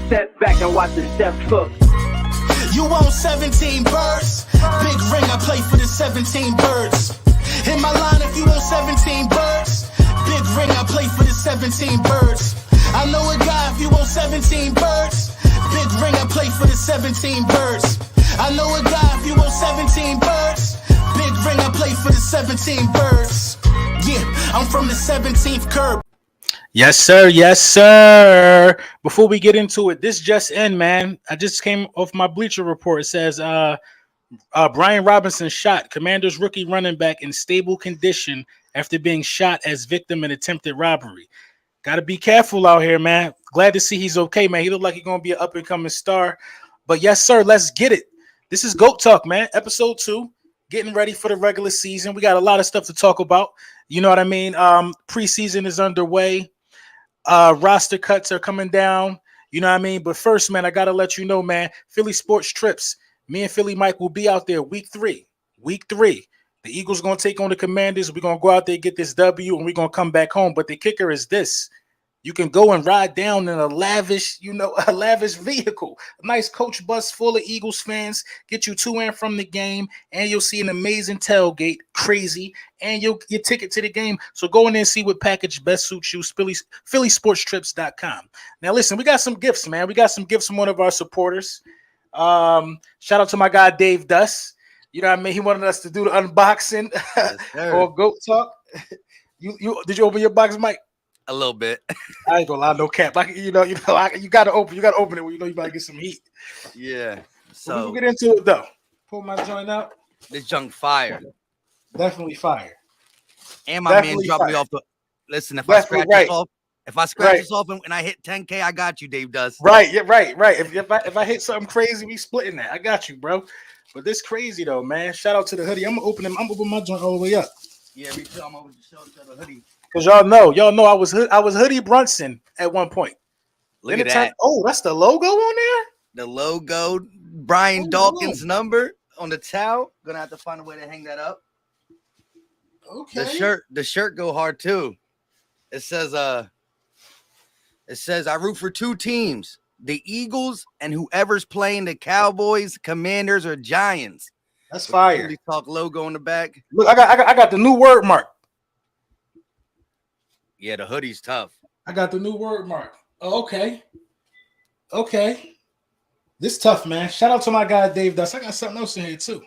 Step back and watch the chef cook. You want 17 birds? Big ring, I play for the 17 birds. In my line, if you want 17 birds. Big ring, I play for the 17 birds. I know a guy if you want 17 birds. Big ring, I play for the 17 birds. I know a guy if you want 17 birds. Big ring, I play for the 17 birds. Yeah, I'm from the 17th curb. Yes, sir. Yes, sir. Before we get into it, this just in, man. I just came off my Bleacher Report. It says Brian Robinson shot Commanders rookie running back in stable condition after being shot as victim in attempted robbery. Got to be careful out here, man. Glad to see he's okay, man. He looked like he's going to be an up-and-coming star. But yes, sir, let's get it. This is GOAT Talk, man. Episode 2, getting ready for the regular season. We got a lot of stuff to talk about. You know what I mean? Preseason is underway. Roster cuts are coming down. You know what I mean? But first, man, I got to let you know, man, Philly Sports Trips. Me and Philly Mike will be out there week 3. Week 3. The Eagles going to take on the Commanders. We're going to go out there, get this W, and we're going to come back home. But the kicker is this. You can go and ride down in a lavish vehicle. A nice coach bus full of Eagles fans. Get you to and from the game, and you'll see an amazing tailgate. Crazy. And you'll get ticket to the game. So go in there and see what package best suits you. PhillySportsTrips.com. Now, listen, we got some gifts, man. We got some gifts from one of our supporters. Shout out to my guy, Dave Duss. You know what I mean? He wanted us to do the unboxing or GOAT Talk. You did you open your box, Mike? A little bit. I ain't gonna lie, no cap. You gotta open it when you know you about to get some heat. Yeah. So we'll get into it though. Pull my joint out. This junk fire. Definitely fire. And my man dropped me off the. Listen, if I scratch this off and I hit 10K, I got you, Dave does. Right, yeah, right. If I hit something crazy, we splitting that. I got you, bro. But this crazy though, man. Shout out to the hoodie. I'm gonna open my joint all the way up. Yeah, me too. I'm over to show the hoodie. Cause y'all know I was Hoodie Brunson at one point. Look at that. That's the logo on there. The logo, Brian Dawkins' number on the towel. Gonna have to find a way to hang that up. Okay. The shirt go hard too. It says I root for 2 teams, the Eagles and whoever's playing the Cowboys, Commanders, or Giants. That's fire. Talk logo on the back. Look, I got the new word mark. Yeah, the hoodie's tough. I got the new word mark. Oh, okay. This tough, man. Shout out to my guy Dave Dust. I got something else in here too.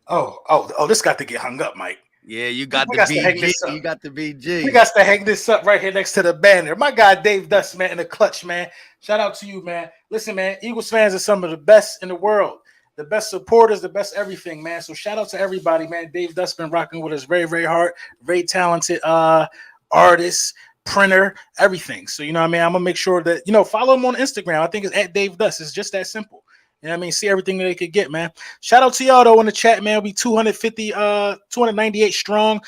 Oh, this got to get hung up, Mike. Yeah, you got the BG. You got the BG. We got to hang this up right here next to the banner. My guy Dave Dust, man, in the clutch, man. Shout out to you, man. Listen, man, Eagles fans are some of the best in the world. The best supporters, the best everything, man. So shout out to everybody, man. Dave Dust been rocking with us very, very hard. Very talented artist, printer, everything. So, you know what I mean? I'm going to make sure that, follow him on Instagram. I think it's at Dave Dust. It's just that simple. You know what I mean? See everything that they could get, man. Shout out to y'all, though, in the chat, man. We 298 strong.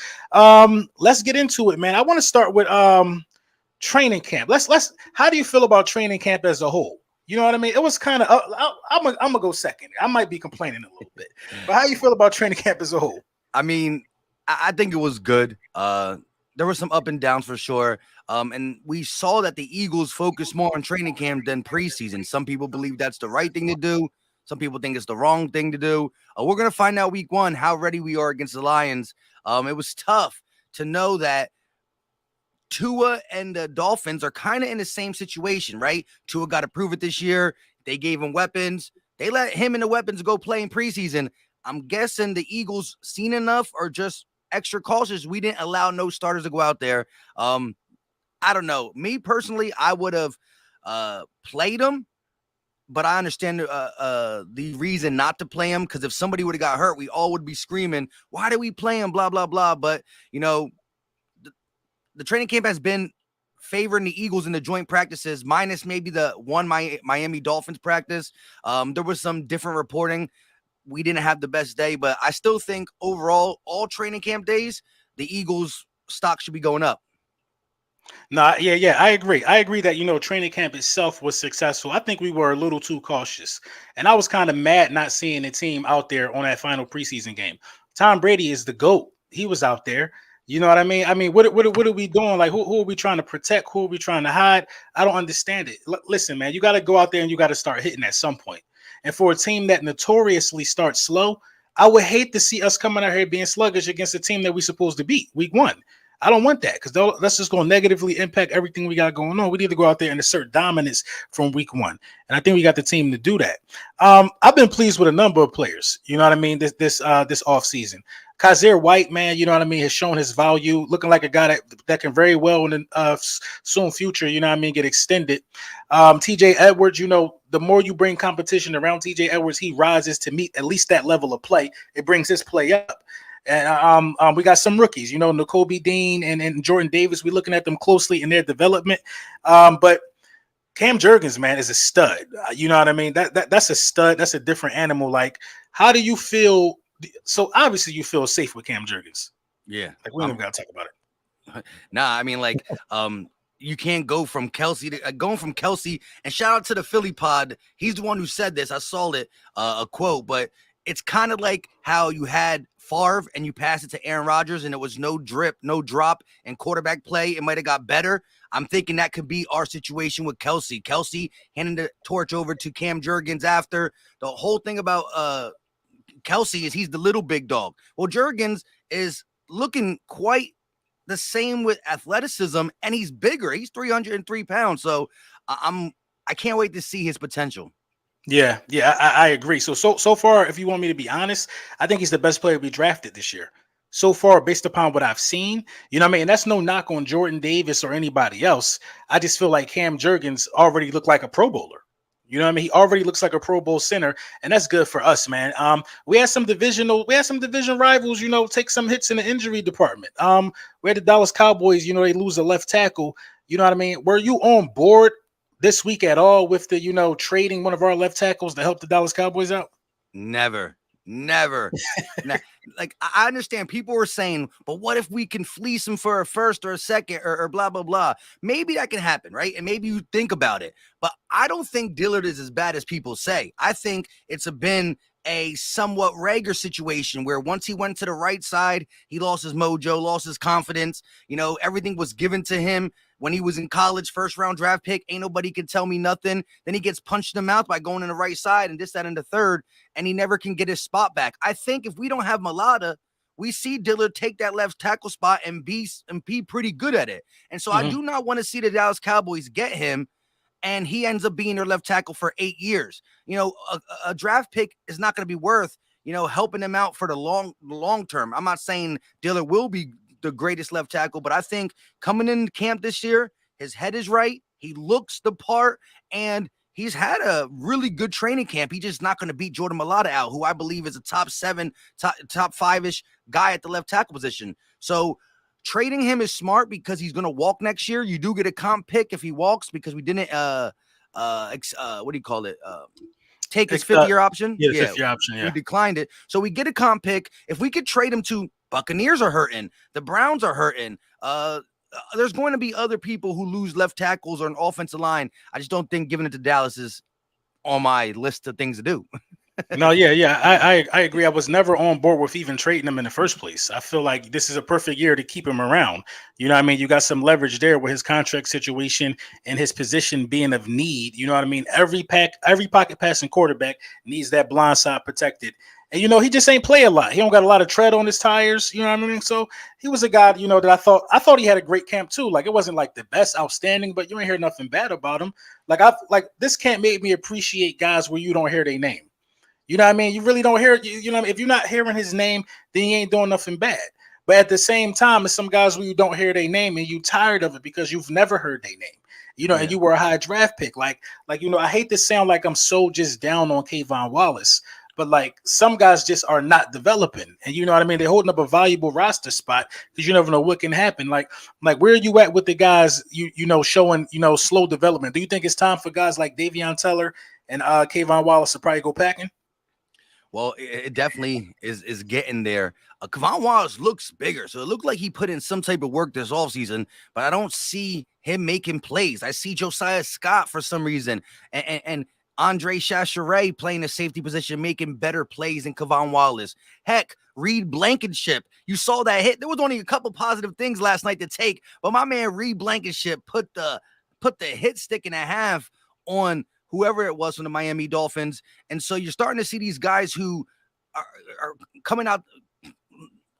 Let's get into it, man. I want to start with training camp. How do you feel about training camp as a whole? You know what I mean? It was kind of, I'm going to go second. I might be complaining a little bit. But how you feel about training camp as a whole? I mean, I think it was good. There were some up and downs for sure. And we saw that the Eagles focus more on training camp than preseason. Some people believe that's the right thing to do. Some people think it's the wrong thing to do. We're going to find out week 1 how ready we are against the Lions. It was tough to know that Tua and the Dolphins are kind of in the same situation, right? Tua got to prove it this year. They gave him weapons. They let him and the weapons go play in preseason. I'm guessing the Eagles seen enough or just extra cautious. We didn't allow no starters to go out there. I don't know. Me personally, I would have played them, but I understand the reason not to play him, because if somebody would have got hurt, we all would be screaming, why did we play him, blah, blah, blah. But, the training camp has been favoring the Eagles in the joint practices, minus maybe the one Miami Dolphins practice. There was some different reporting. We didn't have the best day, but I still think overall, all training camp days, the Eagles stock should be going up. No, yeah, I agree. I agree that, training camp itself was successful. I think we were a little too cautious. And I was kind of mad not seeing the team out there on that final preseason game. Tom Brady is the GOAT. He was out there. You know what I mean? I mean, what are we doing? Like, who are we trying to protect? Who are we trying to hide? I don't understand it. Listen, man, you got to go out there and you got to start hitting at some point. And for a team that notoriously starts slow, I would hate to see us coming out here being sluggish against a team that we're supposed to beat week one. I don't want that because that's just going to negatively impact everything we got going on. We need to go out there and assert dominance from week one, and I think we got the team to do that. I've been pleased with a number of players. You know what I mean? This off season, Kaiser White, man, you know what I mean, has shown his value, looking like a guy that can very well in the soon future, you know what I mean, get extended. TJ Edwards, you know, the more you bring competition around TJ Edwards, he rises to meet at least that level of play. It brings his play up. And we got some rookies, you know, Nakobe Dean and Jordan Davis. We're looking at them closely in their development. But Cam Jurgens, man, is a stud. You know what I mean? That's a stud. That's a different animal. Like, how do you feel? So obviously you feel safe with Cam Jurgens. Yeah. Like, we don't even got to talk about it. Nah, I mean, like, you can't go from Kelsey to going from Kelsey, and shout out to the Philly pod. He's the one who said this. I saw it, a quote, but it's kind of like how you had Favre and you passed it to Aaron Rodgers and it was no drip, no drop and quarterback play. It might have got better. I'm thinking that could be our situation with Kelsey. Kelsey handing the torch over to Cam Jurgens after. The whole thing about Kelsey is he's the little big dog. Well, Jurgens is looking quite the same with athleticism, and he's bigger. He's 303 pounds. So I can't wait to see his potential. Yeah, I agree. So far, if you want me to be honest, I think he's the best player we drafted this year. So far, based upon what I've seen, you know what I mean? And that's no knock on Jordan Davis or anybody else. I just feel like Cam Jurgens already looked like a Pro Bowler. You know what I mean? He already looks like a Pro Bowl center, and that's good for us, man. We had some division rivals, you know, take some hits in the injury department. We had the Dallas Cowboys, you know, they lose a left tackle. You know what I mean? Were you on board this week at all with the, you know, trading one of our left tackles to help the Dallas Cowboys out? Never. Like, I understand people were saying, but what if we can fleece him for a first or a second or blah, blah, blah. Maybe that can happen, right? And maybe you think about it. But I don't think Dillard is as bad as people say. I think it's been a somewhat Rager situation where once he went to the right side, he lost his mojo, lost his confidence. You know, everything was given to him. When he was in college, first round draft pick, ain't nobody can tell me nothing. Then he gets punched in the mouth by going in the right side and this, that, and the third, and he never can get his spot back. I think if we don't have Mulata, we see Dillard take that left tackle spot and be pretty good at it. And so I do not want to see the Dallas Cowboys get him and he ends up being their left tackle for 8 years. You know, a draft pick is not going to be worth, you know, helping them out for the long term. I'm not saying Dillard will be the greatest left tackle, but I think coming in camp this year, his head is right. He looks the part, and he's had a really good training camp. He's just not going to beat Jordan Mailata out, who I believe is a top 5-ish guy at the left tackle position. So trading him is smart because he's going to walk next year. You do get a comp pick if he walks because we didn't what do you call it? Take his fifth-year option. Yeah, fifth-year option. Yeah, we declined it. So we get a comp pick. If we could trade him to Buccaneers are hurting. The Browns are hurting. There's going to be other people who lose left tackles or an offensive line. I just don't think giving it to Dallas is on my list of things to do. No, I agree. I was never on board with even trading him in the first place. I feel like this is a perfect year to keep him around. You know what I mean? You got some leverage there with his contract situation and his position being of need. You know what I mean? Every pocket passing quarterback needs that blind side protected. And, you know, he just ain't play a lot. He don't got a lot of tread on his tires. You know what I mean? So he was a guy, you know, that I thought he had a great camp too. Like, it wasn't like the best outstanding, but you ain't hear nothing bad about him. Like this camp made me appreciate guys where you don't hear their name. You know what I mean? You really don't hear it. You know, if you're not hearing his name, then he ain't doing nothing bad. But at the same time, there's some guys where you don't hear their name and you tired of it because you've never heard their name. You know, and you were a high draft pick. Like, you know, I hate to sound like I'm so just down on Kayvon Wallace, but like some guys just are not developing. And you know what I mean? They're holding up a valuable roster spot because you never know what can happen. Like where are you at with the guys, you know, showing, you know, slow development? Do you think it's time for guys like Davion Teller and Kayvon Wallace to probably go packing? Well, it definitely is getting there. Kayvon Wallace looks bigger, so it looked like he put in some type of work this offseason, but I don't see him making plays. I see Josiah Scott for some reason. And Andre Chachere playing the safety position, making better plays than Kevon Wallace. Heck, Reed Blankenship. You saw that hit. There was only a couple positive things last night to take, but my man Reed Blankenship put the hit stick in a half on whoever it was from the Miami Dolphins. And so you're starting to see these guys who are coming out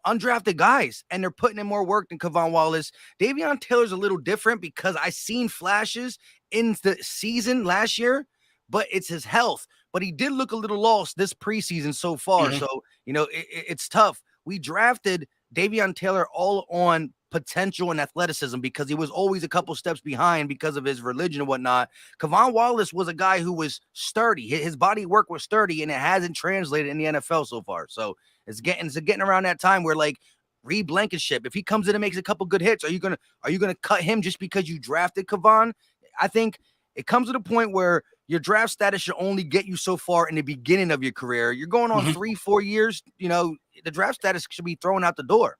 undrafted guys, and they're putting in more work than Kevon Wallace. Davion Taylor's a little different because I seen flashes in the season last year, but it's his health. But he did look a little lost this preseason so far. Mhm. So, it's tough. We drafted Davion Taylor all on potential and athleticism because he was always a couple steps behind because of his religion and whatnot. Kevon Wallace was a guy who was sturdy. His body work was sturdy, and it hasn't translated in the NFL so far. So it's getting around that time where, like, Reed Blankenship, if he comes in and makes a couple good hits, are you gonna cut him just because you drafted Kevon? I think it comes to the point where your draft status should only get you so far in the beginning of your career. You're going on 3-4 years, the draft status should be thrown out the door.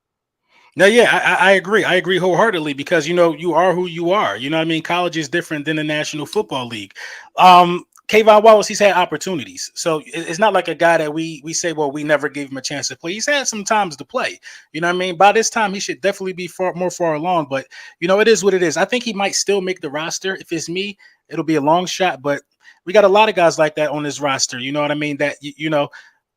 No, yeah, I agree. I agree wholeheartedly because, you are who you are. You know what I mean? College is different than the National Football League. Kayvon Wallace, he's had opportunities. So it's not like a guy that we say, well, we never gave him a chance to play. He's had some times to play. You know what I mean? By this time, he should definitely be far along. But, it is what it is. I think he might still make the roster. If it's me, it'll be a long shot. But we got a lot of guys like that on this roster. You know what I mean? That,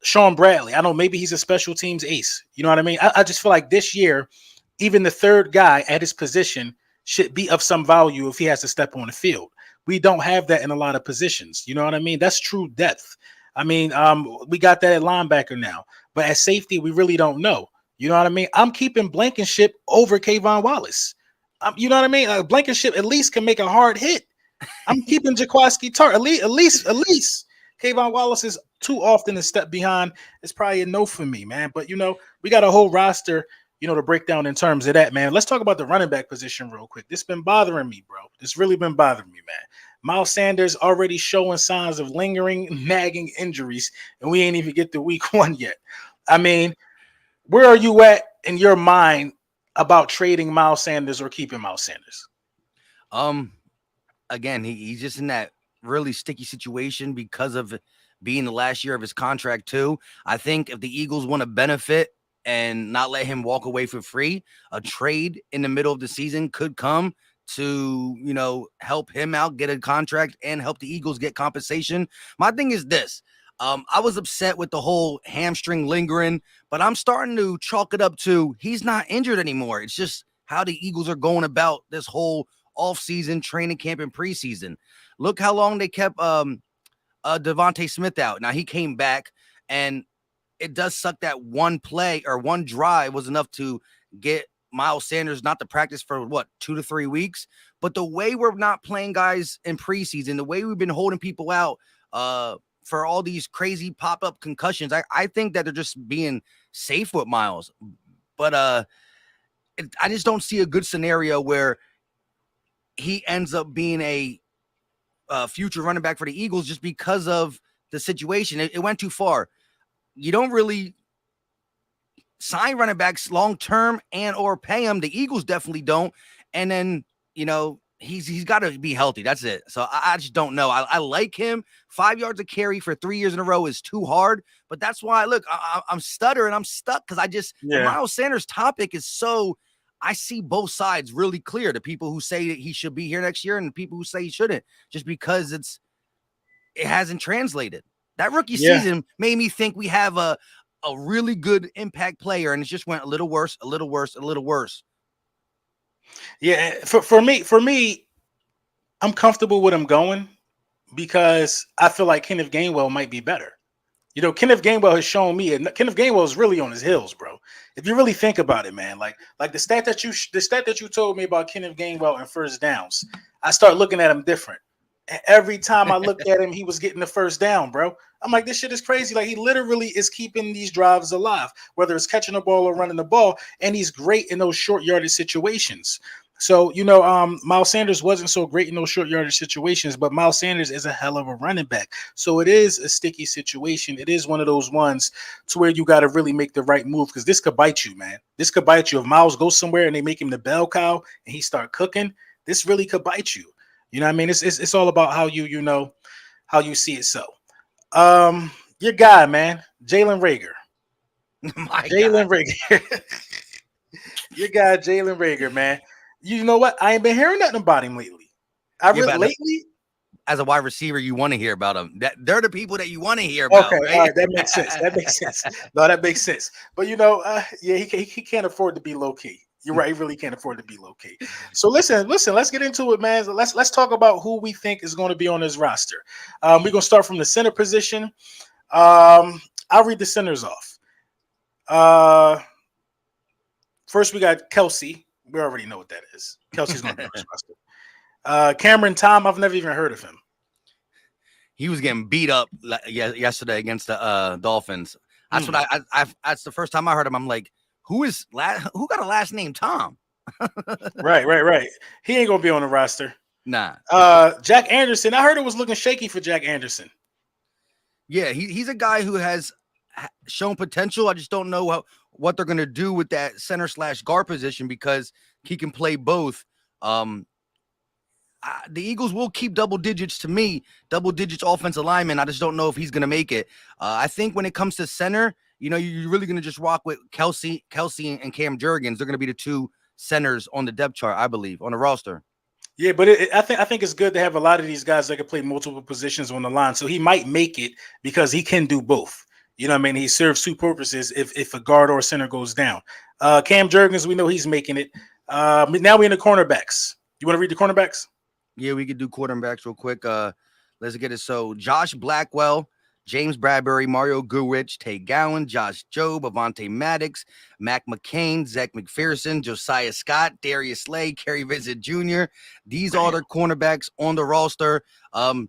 Sean Bradley, I know maybe he's a special teams ace. You know what I mean? I just feel like this year, even the third guy at his position should be of some value if he has to step on the field. We don't have that in a lot of positions. You know what I mean? That's true depth. I mean, we got that at linebacker now, but at safety, we really don't know. You know what I mean? I'm keeping Blankenship over Kayvon Wallace. You know what I mean? Blankenship at least can make a hard hit. I'm keeping Jaquiski Tartt. At least. Kayvon Wallace is too often a step behind. It's probably a no for me, man. But, we got a whole roster, to break down in terms of that, man. Let's talk about the running back position real quick. This been bothering me, bro. This really been bothering me, man. Miles Sanders already showing signs of lingering, nagging injuries, and we ain't even get to week 1 yet. I mean, where are you at in your mind about trading Miles Sanders or keeping Miles Sanders? Again, he's just in that really sticky situation because of being the last year of his contract too. I think if the Eagles want to benefit and not let him walk away for free, a trade in the middle of the season could come to, help him out, get a contract, and help the Eagles get compensation. My thing is this. I was upset with the whole hamstring lingering, but I'm starting to chalk it up to he's not injured anymore. It's just how the Eagles are going about this whole offseason, training camp, and preseason. Look how long they kept Devontae Smith out. Now he came back, and it does suck that one play or one drive was enough to get Miles Sanders not to practice for 2 to 3 weeks. But the way we're not playing guys in preseason, the way we've been holding people out for all these crazy pop-up concussions, I think that they're just being safe with Miles. But I just don't see a good scenario where he ends up being a future running back for the Eagles just because of the situation. It went too far. You don't really sign running backs long-term and or pay them. The Eagles definitely don't. And then, he's got to be healthy. That's it. So I just don't know. I like him. 5 yards of carry for 3 years in a row is too hard. But that's why, look, I'm stuttering. I'm stuck because the Miles Sanders topic is so – I see both sides really clear. The people who say that he should be here next year and the people who say he shouldn't, just because it hasn't translated. That rookie season made me think we have a really good impact player, and it just went a little worse, a little worse, a little worse. Yeah, for me, I'm comfortable with him going because I feel like Kenneth Gainwell might be better. Kenneth Gainwell has shown me, and Kenneth Gainwell is really on his heels, bro. If you really think about it, man, like the stat that you told me about Kenneth Gainwell and first downs, I start looking at him different. And every time I looked at him, he was getting the first down, bro. I'm like, this shit is crazy. Like, he literally is keeping these drives alive, whether it's catching the ball or running the ball, and he's great in those short yardage situations. So, Miles Sanders wasn't so great in those short yardage situations, but Miles Sanders is a hell of a running back. So it is a sticky situation. It is one of those ones to where you got to really make the right move because this could bite you, man. This could bite you. If Miles goes somewhere and they make him the bell cow and he start cooking, this really could bite you. You know what I mean? It's all about how you how you see it. So, your guy, man, Jalen Rager. My Jalen God. Rager. Your guy, Jalen Rager, man. You know what? I ain't been hearing nothing about him lately. Yeah, but Lately. as a wide receiver, you want to hear about them. They're the people that you want to hear Okay, about, all right? right, that makes sense. That makes sense. No, that makes sense. But yeah, he can't afford to be low key. You're right. He really can't afford to be low key. So listen. Let's get into it, man. Let's talk about who we think is going to be on this roster. We're gonna start from the center position. I'll read the centers off. First we got Kelsey. We already know what that is. Kelsey's going to be on this roster. Cameron Tom. I've never even heard of him. He was getting beat up yesterday against the Dolphins. That's what I that's the first time I heard him. I'm like, who got a last name Tom? Right. He ain't gonna be on the roster. Nah. Jack Anderson. I heard it was looking shaky for Jack Anderson. Yeah, he's a guy who has shown potential. I just don't know what they're gonna do with that center / guard position because he can play both. The Eagles will keep double digits to me, double digits offensive lineman. I just don't know if he's going to make it. I think when it comes to center, you're really going to just rock with Kelsey and Cam Jurgens. They're going to be the two centers on the depth chart, I believe, on the roster. Yeah, but I think it's good to have a lot of these guys that can play multiple positions on the line. So he might make it because he can do both. You know what I mean? He serves two purposes if a guard or a center goes down. Cam Jurgens, we know he's making it. Now we're in the cornerbacks. You want to read the cornerbacks? Yeah, we could do quarterbacks real quick. Let's get it. So Josh Blackwell, James Bradbury, Mario Goodrich, Tay Gowan, Josh Jobe, Avonte Maddox, Mac McCain, Zach McPherson, Josiah Scott, Darius Slay, Kerry Vincent Jr. These are the cornerbacks on the roster. Do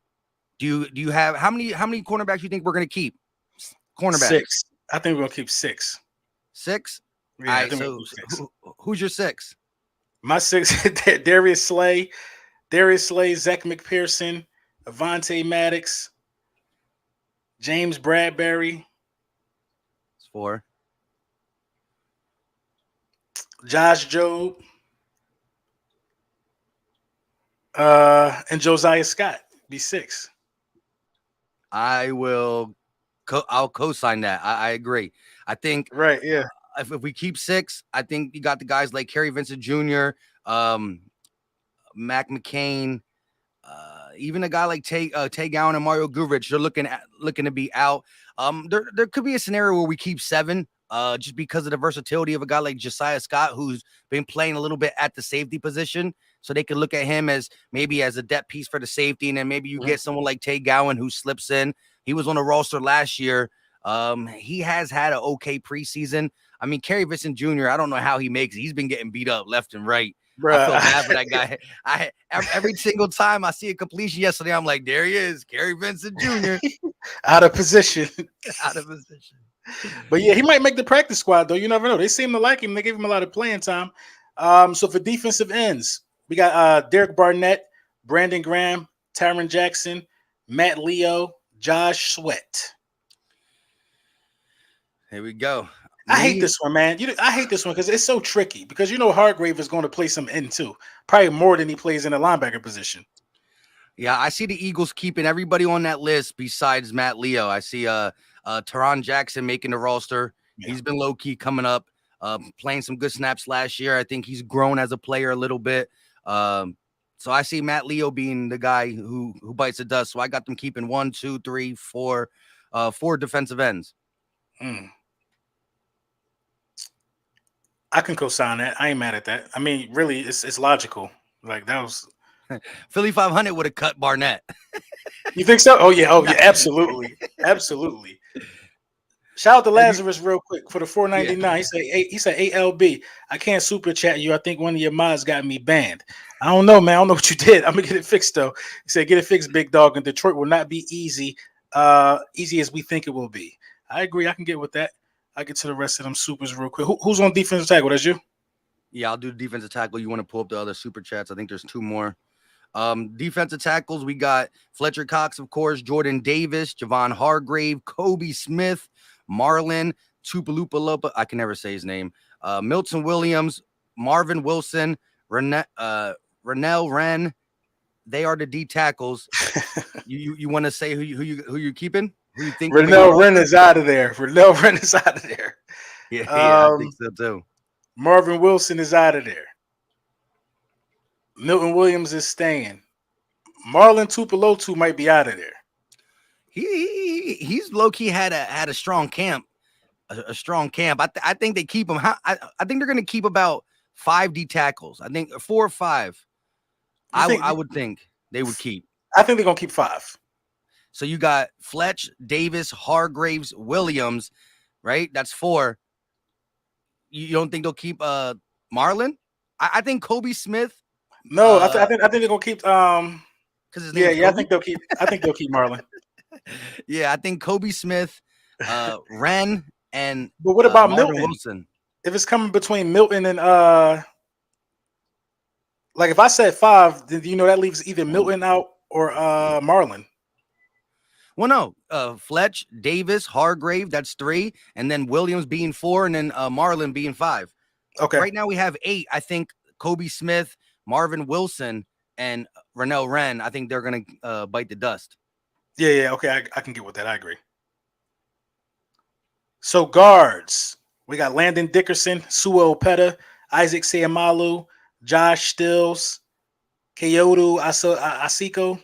you have how many cornerbacks you think we're gonna keep? Cornerbacks. 6. I think we're gonna keep 6. 6? Yeah, all right, so who's your 6? My 6, Darius Slay, Zach McPherson, Avonte Maddox, James Bradbury. It's 4. Josh Jobe, and Josiah Scott. Be 6. I'll co-sign that. I agree. I think right, yeah. If we keep 6, I think you got the guys like Kerry Vincent Jr., Mac McCain, even a guy like Tay Gowan and Mario Goodrich. They're looking to be out. There could be a scenario where we keep 7, just because of the versatility of a guy like Josiah Scott, who's been playing a little bit at the safety position. So they could look at him as maybe as a depth piece for the safety, and then maybe you get someone like Tay Gowan who slips in. He was on the roster last year. He has had an okay preseason. I mean, Kerry Vincent Jr., I don't know how he makes it. He's been getting beat up left and right. Bruh. I feel bad for that guy. Every single time I see a completion yesterday, I'm like, there he is, Kerry Vincent Jr. Out of position. Out of position. But yeah, he might make the practice squad, though. You never know. They seem to like him. They gave him a lot of playing time. So for defensive ends, we got Derek Barnett, Brandon Graham, Tyron Jackson, Matt Leo, Josh Sweat. Here we go. I hate this one, man. I hate this one because it's so tricky. Because Hargrave is going to play some end too, probably more than he plays in the linebacker position. Yeah, I see the Eagles keeping everybody on that list besides Matt Leo. I see Tyron Jackson making the roster. Yeah. He's been low key coming up, playing some good snaps last year. I think he's grown as a player a little bit. So I see Matt Leo being the guy who bites the dust. So I got them keeping 1, 2, 3, 4 defensive ends. I can co-sign that. I ain't mad at that. I mean, really, it's logical. Like that was Philly 500 would have cut Barnett. You think so? Oh yeah, absolutely, absolutely. Shout out to Lazarus real quick for the $4.99. Yeah. He said ALB. I can't super chat you. I think one of your mods got me banned. I don't know, man. I don't know what you did. I'm gonna get it fixed though. He said, "Get it fixed, big dog." And Detroit will not be easy as we think it will be. I agree. I can get with that. I'll get to the rest of them supers real quick. Who's on defensive tackle? That's you? Yeah, I'll do defensive tackle. You want to pull up the other super chats? I think there's 2 more. Defensive tackles, we got Fletcher Cox, of course, Jordan Davis, Javon Hargrave, Kobe Smith, Marlon Tupalupalapa, I can never say his name, Milton Williams, Marvin Wilson, Renell Wren, They are the D tackles. You want to say who you keeping? Who you think? Renell Wren is out of there. Renell Wren is out of there. Yeah, I think so too. Marvin Wilson is out of there. Milton Williams is staying. Marlon Tupelotu might be out of there. He's low key had a strong camp. A strong camp. I think they keep him. I think they're going to keep about 5 D tackles. I think 4 or 5. I would think they would keep. I think they're going to keep 5. So you got Fletch, Davis, Hargraves, Williams, right? That's 4. You don't think they'll keep Marlon? I think Kobe Smith. No, I think they're going to keep because I think they'll keep Marlon. Yeah, I think Kobe Smith, Wren, and but what about Marvin Milton Wilson? If it's coming between Milton and like if I said 5, then that leaves either Milton out or Marlon. Well, no, Fletch, Davis, Hargrave, that's 3, and then Williams being 4, and then Marlon being 5. Okay. Right now we have 8. I think Kobe Smith, Marvin Wilson, and Renell Wren. I think they're gonna bite the dust. Yeah. Okay, I can get with that. I agree. So guards, we got Landon Dickerson, Sua Opeta, Isaac Seumalo, Josh Stills, Keyodu Asiko.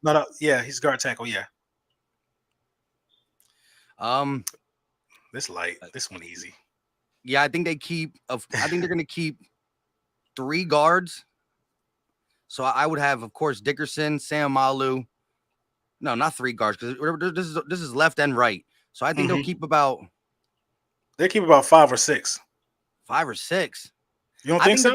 No, yeah, he's guard tackle. Yeah. This light, this one easy. Yeah, I think they keep. I think they're going to keep 3 guards. So I would have, of course, Dickerson, Seumalo. No, not 3 guards because this is left and right. So I think they'll keep about. They keep about 5 or 6. 5 or 6. You don't think so?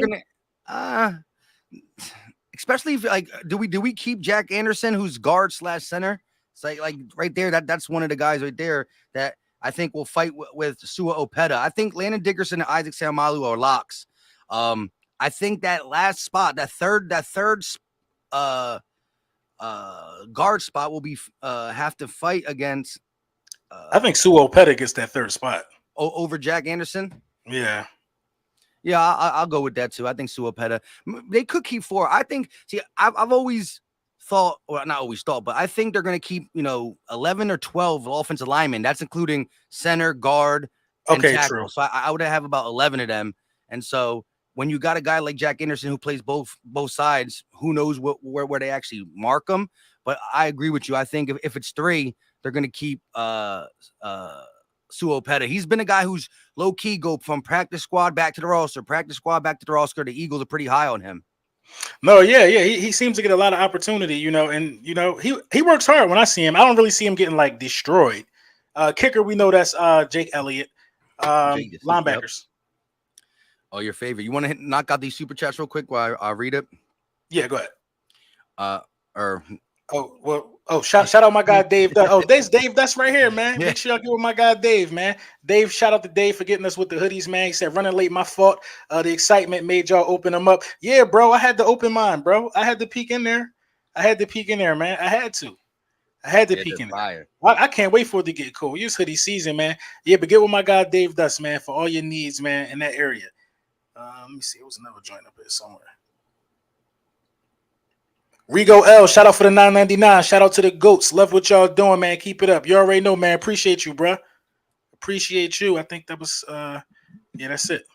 Especially if do we keep Jack Anderson, who's guard / center? It's like right there. That's one of the guys right there that I think will fight with Sua Opeta. I think Landon Dickerson and Isaac Seumalo are locks. I think that last spot, that third guard spot will be have to fight against. I think Sua Opeta gets that 3rd spot over Jack Anderson. Yeah. Yeah, I'll go with that too. I think Sua Opeta. They could keep 4. I think. See, I've always thought, well, not always thought, but I think they're going to keep 11 or 12 offensive linemen. That's including center, guard, and tackle. True. So I would have about 11 of them. And so when you got a guy like Jack Anderson who plays both sides, who knows where they actually mark them? But I agree with you. I think if it's 3, they're going to keep Sua Opeta. He's been a guy who's low key go from practice squad back to the roster, practice squad back to the roster. The Eagles are pretty high on him. No, yeah. He seems to get a lot of opportunity, and he works hard. When I see him, I don't really see him getting like destroyed. Kicker, we know that's Jake Elliott. Linebackers. Yep. Oh, your favorite. You want to knock out these super chats real quick while I read it? Yeah, go ahead. Shout out my guy Dave. There's Dave. That's right here, man. Make sure y'all give my guy Dave, man. Dave, shout out to Dave for getting us with the hoodies, man. He said running late, my fault. The excitement made y'all open them up. Yeah, bro. I had to open mine, bro. I had to peek in there. Man. I had to peek in there. I can't wait for it to get cool. It's hoodie season, man. Yeah, but get with my guy Dave Dust, man, for all your needs, man, in that area. Let me see. It was another joint up here somewhere. Rigo L, shout out for the $9.99. Shout out to the GOATs. Love what y'all doing, man. Keep it up. You already know, man. Appreciate you, bro. Appreciate you. I think that was that's it.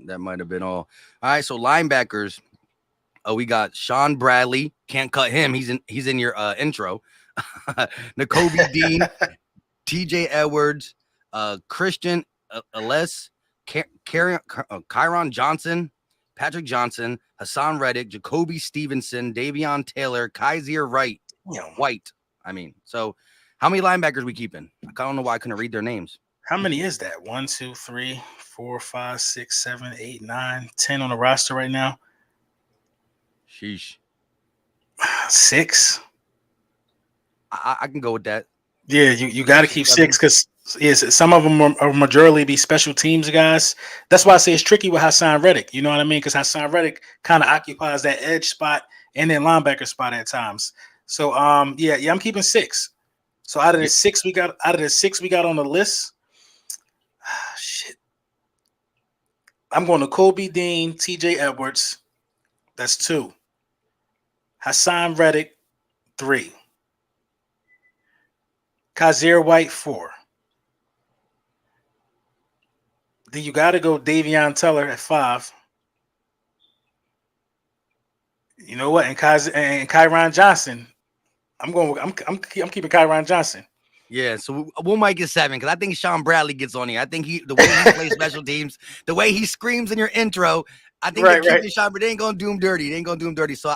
That might have been all. All right, so linebackers. We got Sean Bradley. Can't cut him. He's in your intro. Nakobe Dean, TJ Edwards, Christian Ellis, Kyron Johnson, Patrick Johnson, Hassan Reddick, Jacoby Stevenson, Davion Taylor, Kaiser White. So how many linebackers we keeping? I don't know why I couldn't read their names. How many is that? 1, 2, 3, 4, 5, 6, 7, 8, 9, 10 on the roster right now. Sheesh. 6. I can go with that. Yeah, you got to keep 6 because some of them are majority be special teams guys. That's why I say it's tricky with Hassan Reddick. You know what I mean? Because Hassan Reddick kind of occupies that edge spot and then linebacker spot at times. So I'm keeping 6. So out of the 6 we got on the list, shit. I'm going to Kobe Dean, TJ Edwards. That's 2. Hassan Reddick, 3. Kazir White, 4. Then you got to go Davion Teller at 5. You know what? And Kyron Johnson. I'm keeping Kyron Johnson. Yeah, so we'll make it 7 because I think Sean Bradley gets on here. I think the way he plays special teams, the way he screams in your intro, I think right. Sean, but they ain't gonna do him dirty. They ain't gonna do him dirty. So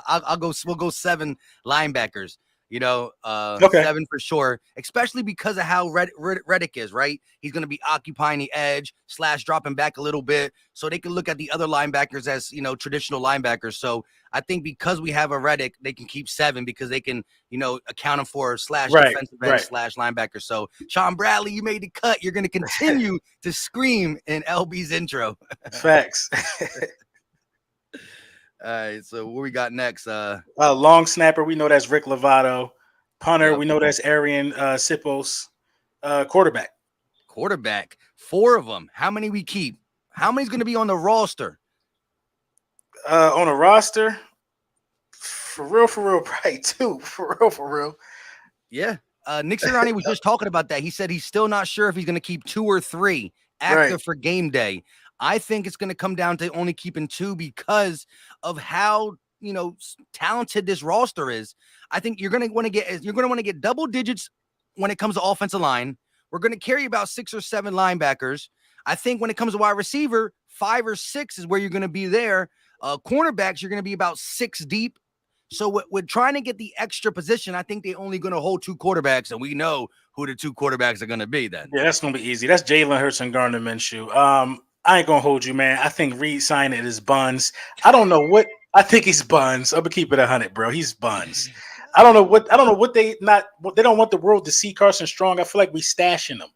we'll go 7 linebackers. You know, Okay. 7 for sure, especially because of how Reddick is, right? He's going to be occupying the edge / dropping back a little bit. So they can look at the other linebackers as, you know, traditional linebackers. So I think because we have a Reddick, they can keep 7 because they can, you know, account him for / defensive end / linebacker. So Sean Bradley, you made the cut. You're going to continue to scream in LB's intro. Facts. All right, so what we got next? Long snapper, we know that's Rick Lovato. Punter, we know that's Arian Sipos. Quarterback, 4 of them. How many we keep? How many's going to be on the roster? On a roster, for real, probably 2. For real. Yeah. Nick Sirianni was just talking about that. He said he's still not sure if he's going to keep 2 or 3 active for game day. I think it's going to come down to only keeping 2 because of how, you know, talented this roster is. I think you're going to want to get double digits when it comes to offensive line. We're going to carry about 6 or 7 linebackers. I think when it comes to wide receiver, 5 or 6 is where you're going to be there. Cornerbacks, you're going to be about 6 deep. So with trying to get the extra position, I think they're only going to hold 2 quarterbacks, and we know who the 2 quarterbacks are going to be then. Yeah, that's going to be easy. That's Jalen Hurts and Gardner Minshew. I ain't gonna hold you, man. I think Reed signed it as buns. I don't know what. I think he's buns. I'm gonna keep it 100, bro. He's buns. I don't know what they don't want the world to see Carson Strong. I feel like we stashing him.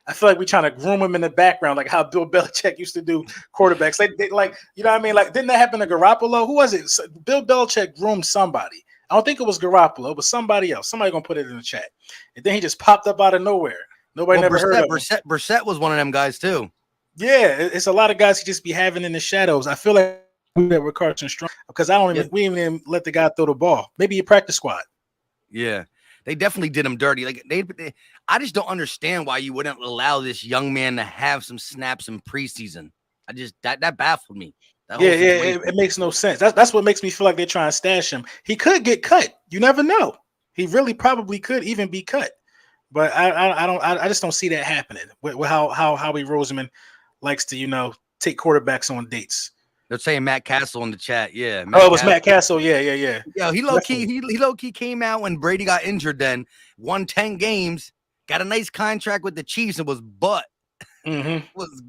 I feel like we trying to groom him in the background, like how Bill Belichick used to do quarterbacks. Like you know what I mean? Like, didn't that happen to Garoppolo? Who was it? Bill Belichick groomed somebody. I don't think it was Garoppolo, but somebody else. Somebody gonna put it in the chat. And then he just popped up out of nowhere. Nobody never heard of him. Brissett was one of them guys too. Yeah, it's a lot of guys he just be having in the shadows. I feel like we do that with Carson Strong because we even let the guy throw the ball. Maybe a practice squad. Yeah, they definitely did him dirty. Like I just don't understand why you wouldn't allow this young man to have some snaps in preseason. That baffled me. It makes no sense. That's what makes me feel like they're trying to stash him. He could get cut. You never know. He really probably could even be cut. But I just don't see that happening with how Howie Roseman likes to, you know, take quarterbacks on dates. They're saying Matt Castle in the chat. Yeah. It was Matt Castle. Yeah. Yeah, he low key came out when Brady got injured. Then won 10 games, got a nice contract with the Chiefs, and was butt. Mm-hmm. Was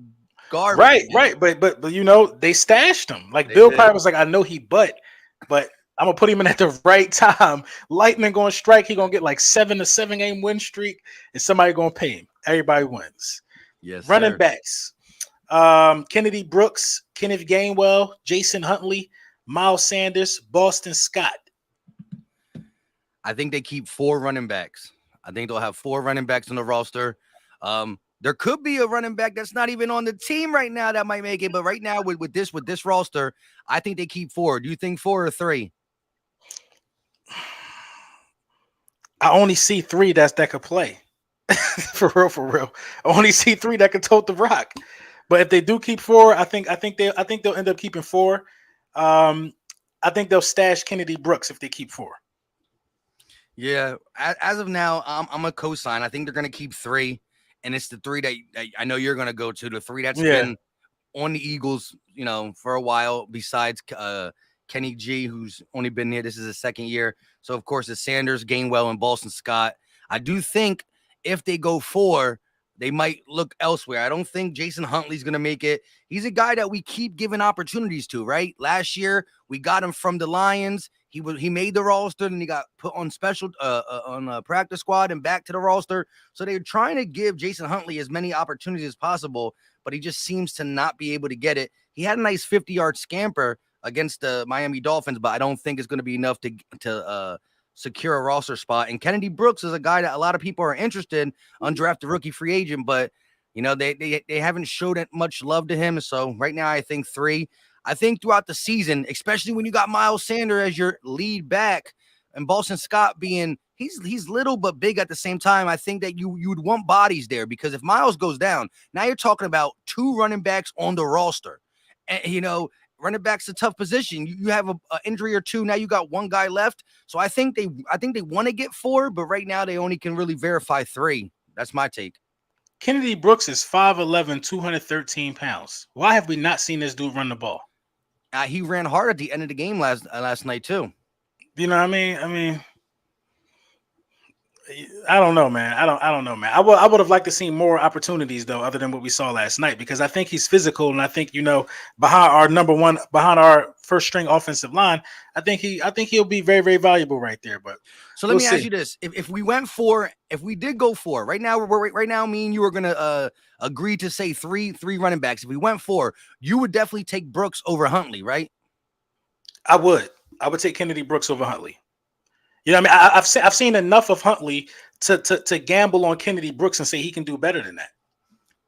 garbage. Right. But you know they stashed him. Like Bill Pryor was like, I know he but I'm gonna put him in at the right time. Lightning gonna strike. He gonna get like 7 to 7 game win streak, and somebody gonna pay him. Everybody wins. Yes. Running backs. Kennedy Brooks, Kenneth Gainwell, Jason Huntley, Miles Sanders, Boston Scott. I think they keep 4 running backs. I think they'll have 4 running backs on the roster. There could be a running back that's not even on the team right now that might make it, but right now with this roster, I think they keep 4. Do you think 4 or 3? I only see 3 that could play. for real. I only see 3 that could tote the rock. But if they do keep 4, I think they'll end up keeping 4. I think they'll stash Kennedy Brooks if they keep 4. Yeah, as of now, I'm a co-sign. I think they're going to keep 3, and it's the 3 that I know you're going to go to. The 3 that's been on the Eagles, you know, for a while. Besides Kenny G, who's only been here. This is his 2nd year. So of course it's Sanders, Gainwell, and Boston Scott. I do think if they go 4. They might look elsewhere. I don't think Jason Huntley's going to make it. He's a guy that we keep giving opportunities to, right? Last year, we got him from the Lions. He made the roster, and he got put on special on a practice squad and back to the roster. So they're trying to give Jason Huntley as many opportunities as possible, but he just seems to not be able to get it. He had a nice 50-yard scamper against the Miami Dolphins, but I don't think it's going to be enough to secure a roster spot. And Kennedy Brooks is a guy that a lot of people are interested in, undrafted rookie free agent, but you know they haven't showed much love to him. So right now I think 3. I think throughout the season, especially when you got Miles Sanders as your lead back and Boston Scott being he's little but big at the same time, I think that you would want bodies there, because if Miles goes down, now you're talking about 2 running backs on the roster. And running back's a tough position. You have a injury or 2. Now you got 1 guy left. So I think they want to get 4, but right now they only can really verify 3. That's my take. Kennedy Brooks is 5'11", 213 pounds. Why have we not seen this dude run the ball? He ran hard at the end of the game last night too. You know what I mean, I don't know, man. I don't know, man. I would have liked to see more opportunities though, other than what we saw last night, because I think he's physical, and I think behind our first string offensive line, I think he'll be very, very valuable right there. But so let me ask you this: if we went 4, if we did go 4, right now me and you are gonna agree to say three running backs. If we went 4, you would definitely take Brooks over Huntley, right? I would take Kennedy Brooks over Huntley. You know what I mean? I've seen enough of Huntley to gamble on Kennedy Brooks and say he can do better than that.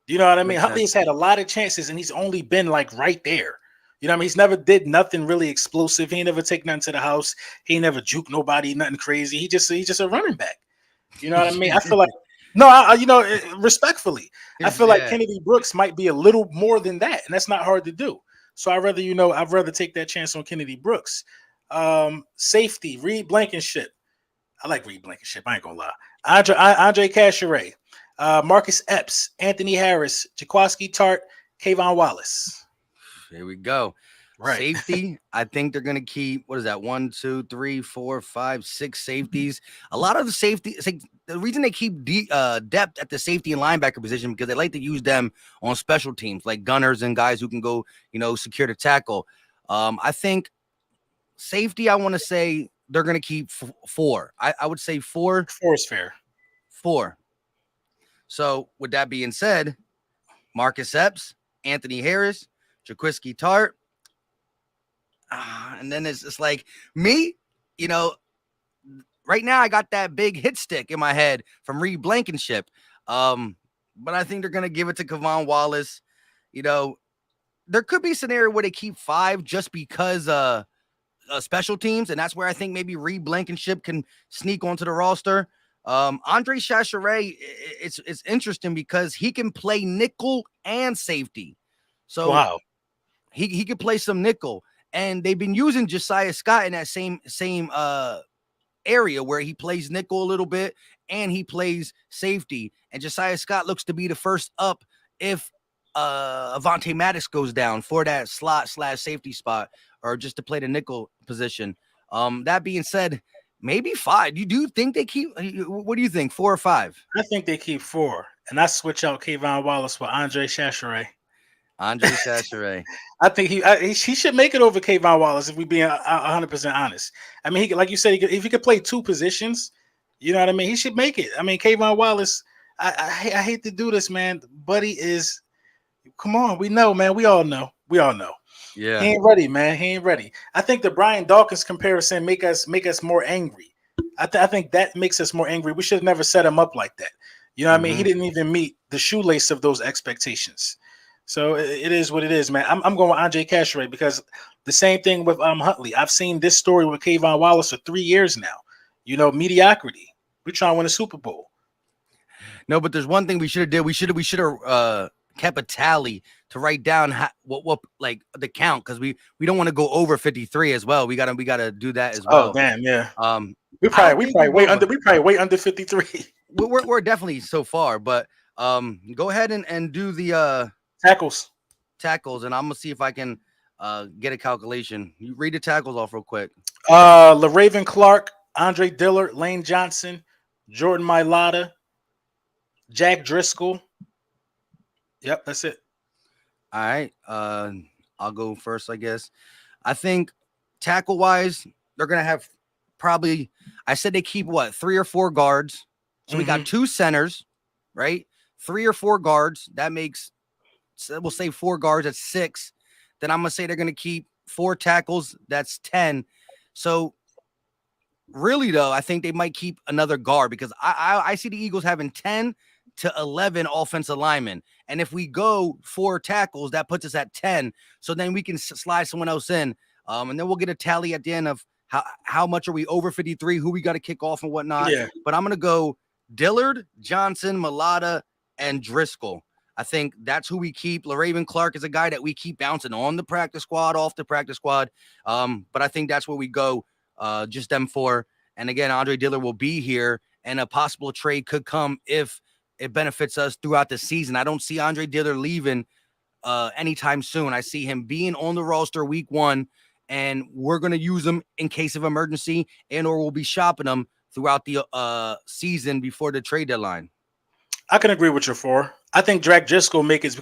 You know what I mean? Huntley's had a lot of chances, and he's only been like right there. You know what I mean? He's never did nothing really explosive. He ain't never take nothing to the house. He ain't never juke nobody, nothing crazy. He's just a running back. You know what I mean? I feel like respectfully, I feel like Kennedy Brooks might be a little more than that, and that's not hard to do. So I'd rather take that chance on Kennedy Brooks. Safety, Reed Blankenship. I like Reed Blankenship. I ain't gonna lie. Andre Casheray, Marcus Epps, Anthony Harris, Jaquiski Tart, Kayvon Wallace. Here we go. Right. Safety, I think they're going to keep, what is that? 1, 2, 3, 4, 5, 6 safeties. A lot of the safety, the reason they keep depth at the safety and linebacker position, because they like to use them on special teams, like gunners and guys who can go, secure the tackle. I think safety, I want to say they're going to keep 4. I would say 4. 4 is fair. 4. So with that being said, Marcus Epps, Anthony Harris, Jaquiski Tart. And then it's like me, right now I got that big hit stick in my head from Reed Blankenship. But I think they're going to give it to Kayvon Wallace. There could be a scenario where they keep 5 just because special teams. And that's where I think maybe Reed Blankenship can sneak onto the roster. Andre Chachere, it's interesting because he can play nickel and safety. So wow. He could play some nickel. And they've been using Josiah Scott in that same area where he plays nickel a little bit and he plays safety. And Josiah Scott looks to be the first up if Avonte Maddox goes down for that slot/safety spot, or just to play the nickel position. That being said, maybe 5. You do think they keep? What do you think? 4 or 5? I think they keep 4, and I switch out Kayvon Wallace for Andre Chachere. Andre Chachere. I think he should make it over Kayvon Wallace if we being 100% honest. I mean, like you said, if he could play 2 positions, you know what I mean, he should make it. I mean, Kayvon Wallace, I hate to do this, man. Buddy is, come on, we know, man. We all know. Yeah, he ain't ready, man. He ain't ready. I think the Brian Dawkins comparison make us more angry. I think that makes us more angry. We should have never set him up like that. You know what I mean? He didn't even meet the shoelace of those expectations. So it is what it is, man. I'm going with Andre Casheray because the same thing with Huntley. I've seen this story with Kayvon Wallace for 3 years now. Mediocrity. We're trying to win a Super Bowl. No, but there's one thing we should have did. We should have kept a tally to write down what like the count, because we don't want to go over 53 as well. We gotta do that as well. Oh damn, yeah. We probably way under 53. We're definitely so far, but go ahead and do the tackles, and I'm gonna see if I can get a calculation. You read the tackles off real quick. LaRaven Clark, Andre Dillard, Lane Johnson, Jordan Mailata, Jack Driscoll. Yep, that's it. All right. I'll go first, I guess. I think tackle wise, they're gonna have probably, I said they keep 3 or 4 guards. So we got 2 centers, right? 3 or 4 guards. That makes, we'll say 4 guards, that's 6. Then I'm gonna say they're gonna keep 4 tackles, that's 10. So really though, I think they might keep another guard, because I see the Eagles having 10 to 11 offensive linemen. And if we go 4 tackles, that puts us at 10. So then we can slide someone else in. And then we'll get a tally at the end of how much are we over 53, who we got to kick off and whatnot. Yeah. But I'm going to go Dillard, Johnson, Mulata, and Driscoll. I think that's who we keep. LaRaven Clark is a guy that we keep bouncing on the practice squad, off the practice squad. But I think that's where we go, just them 4. And again, Andre Dillard will be here, and a possible trade could come if it benefits us throughout the season. I don't see Andre Dillard leaving anytime soon. I see him being on the roster week 1, and we're going to use him in case of emergency, and or we'll be shopping him throughout the season before the trade deadline. I can agree with you 4. I think Jack Driscoll because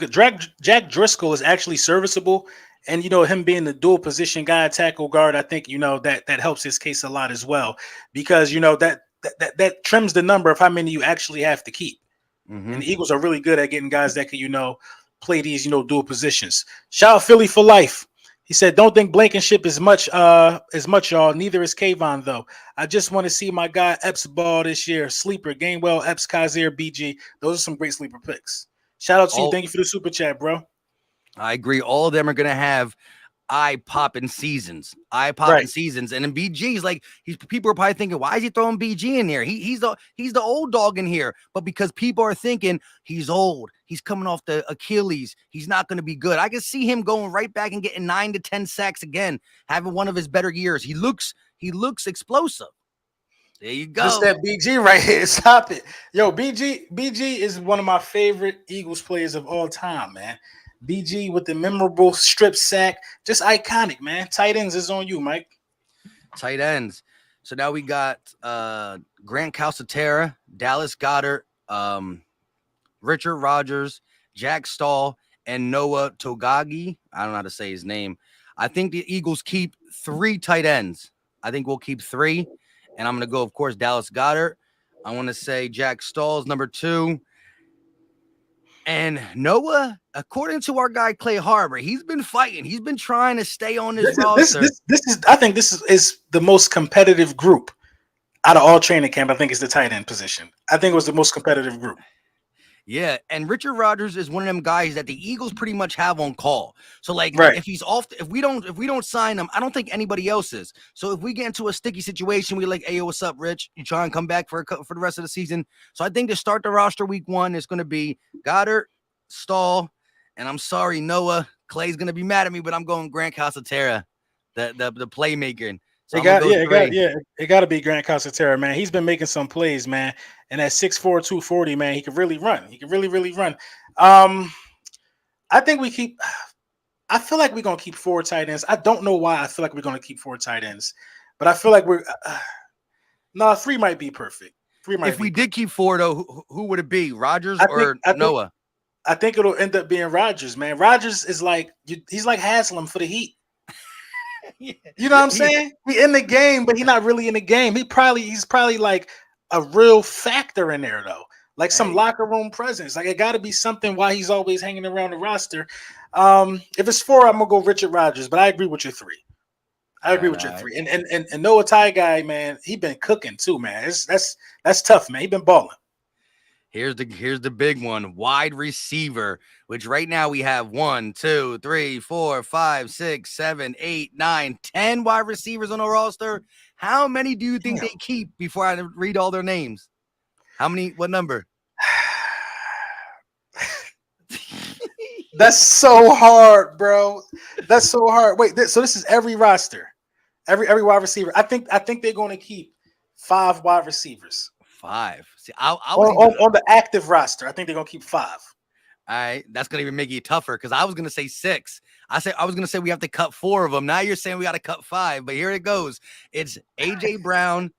Jack Driscoll is actually serviceable, and him being the dual position guy, tackle guard, I think that helps his case a lot as well, because that trims the number of how many you actually have to keep. Mm-hmm. And the Eagles are really good at getting guys that can play these dual positions. Shout out Philly for life. He said, "Don't think Blankenship is much, y'all. Neither is Kayvon, though. I just want to see my guy Epps ball this year. Sleeper, Gainwell, Epps, Kaiser, BG. Those are some great sleeper picks. Shout out to you. Thank you for the super chat, bro. I agree. All of them are going to have eye-popping seasons. And then BG's like, people are probably thinking, why is he throwing BG in there? He's the old dog in here. But because people are thinking he's old, he's coming off the Achilles, he's not going to be good. I can see him going right back and getting 9 to 10 sacks again, having one of his better years. He looks explosive. There you go. Just that BG right here. Stop it. Yo, BG is one of my favorite Eagles players of all time, man. BG with the memorable strip sack, just iconic, man. Tight ends is on you, Mike. Tight ends. So now we got Grant Calcaterra, Dallas Goedert, Richard Rodgers, Jack Stahl, and Noah Togagi. I don't know how to say his name. I think the Eagles keep 3 tight ends. I think we'll keep 3. And I'm going to go, of course, Dallas Goedert. I want to say Jack Stahl's number 2. And Noah, according to our guy Clay Harbor, he's been fighting. He's been trying to stay on this roster. I think this is the most competitive group out of all training camp. I think it's the tight end position. I think it was the most competitive group. Yeah, and Richard Rodgers is one of them guys that the Eagles pretty much have on call. So like, if he's off, if we don't sign him, I don't think anybody else is. So if we get into a sticky situation, we like, hey, what's up, Rich? You try and come back for the rest of the season. So I think to start the roster week 1 is going to be Goddard, Stahl, and I'm sorry, Noah. Clay's going to be mad at me, but I'm going Grant Calcaterra, the playmaker. So it got to be Grant Calcaterra, man. He's been making some plays, man. And at 6'4", 240, man, he can really run. He can really, really run. I think I feel like we're going to keep 4 tight ends. I don't know why I feel like we're going to keep 4 tight ends, but I feel like 3 might be perfect. 3 might. If we did keep 4, though, who would it be? Rodgers or Noah? I think it'll end up being Rodgers, man. Rodgers is he's like Haslam for the Heat. You know what I'm saying? He in the game, but he's not really in the game. He's probably like a real factor in there, though. Like some locker room presence. Like it got to be something why he's always hanging around the roster. If it's 4, I'm gonna go Richard Rodgers, but I agree with your 3. I agree with your 3. And Noah Ty guy, man, he been cooking too, man. That's tough, man. He been balling. Here's the big one, wide receiver, which right now we have 1, 2, 3, 4, 5, 6, 7, 8, 9, 10 wide receivers on the roster. How many do you think they keep before I read all their names? How many? What number? That's so hard, bro. That's so hard. Wait, so this is every roster, every wide receiver. I think they're going to keep 5 wide receivers. 5. See, on the active roster, I think they're gonna keep 5. All right, that's gonna even make it tougher because I was gonna say 6. I was gonna say we have to cut 4 of them. Now you're saying we got to cut 5, but here it goes. It's AJ Brown.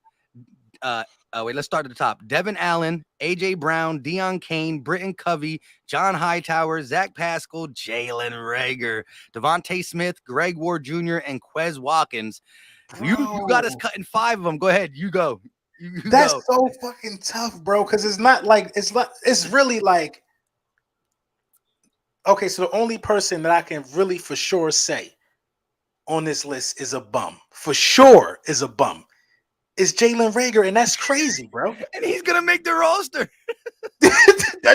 Let's start at the top. Devin Allen, AJ Brown, Deion Kane, Britton Covey, John Hightower, Zach Pascal, Jalen Reagor, Devontae Smith, Greg Ward Jr., and Quez Watkins. You got us cutting 5 of them. Go ahead, you go. That's so fucking tough, bro. Because it's really like, okay. So the only person that I can really for sure say on this list is a bum. For sure is a bum. Is Jalen Reagor, and that's crazy, bro. And he's gonna make the roster.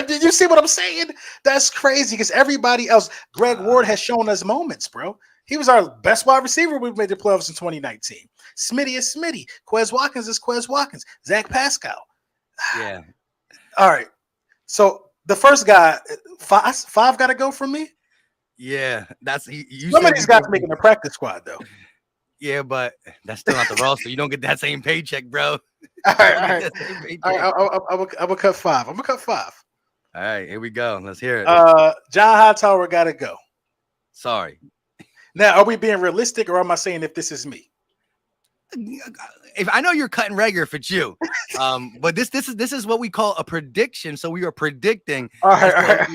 Did you see what I'm saying? That's crazy because everybody else, Greg Ward has shown us moments, bro. He was our best wide receiver. We made the playoffs in 2019. Smitty is Smitty. Quez Watkins is Quez Watkins. Zach Pascal. Yeah. All right. So the first guy, five got to go from me. Yeah, that's you. Some of these guys making the practice squad though. Yeah, but that's still not the roster. You don't get that same paycheck, bro. All right. I'm gonna cut five. I'm gonna cut five. All right, here we go. Let's hear it. John Hightower got to go. Sorry. Now, are we being realistic, or am I saying if this is me? If I know you're cutting regular if it's you, but this is what we call a prediction. So we are predicting. All right.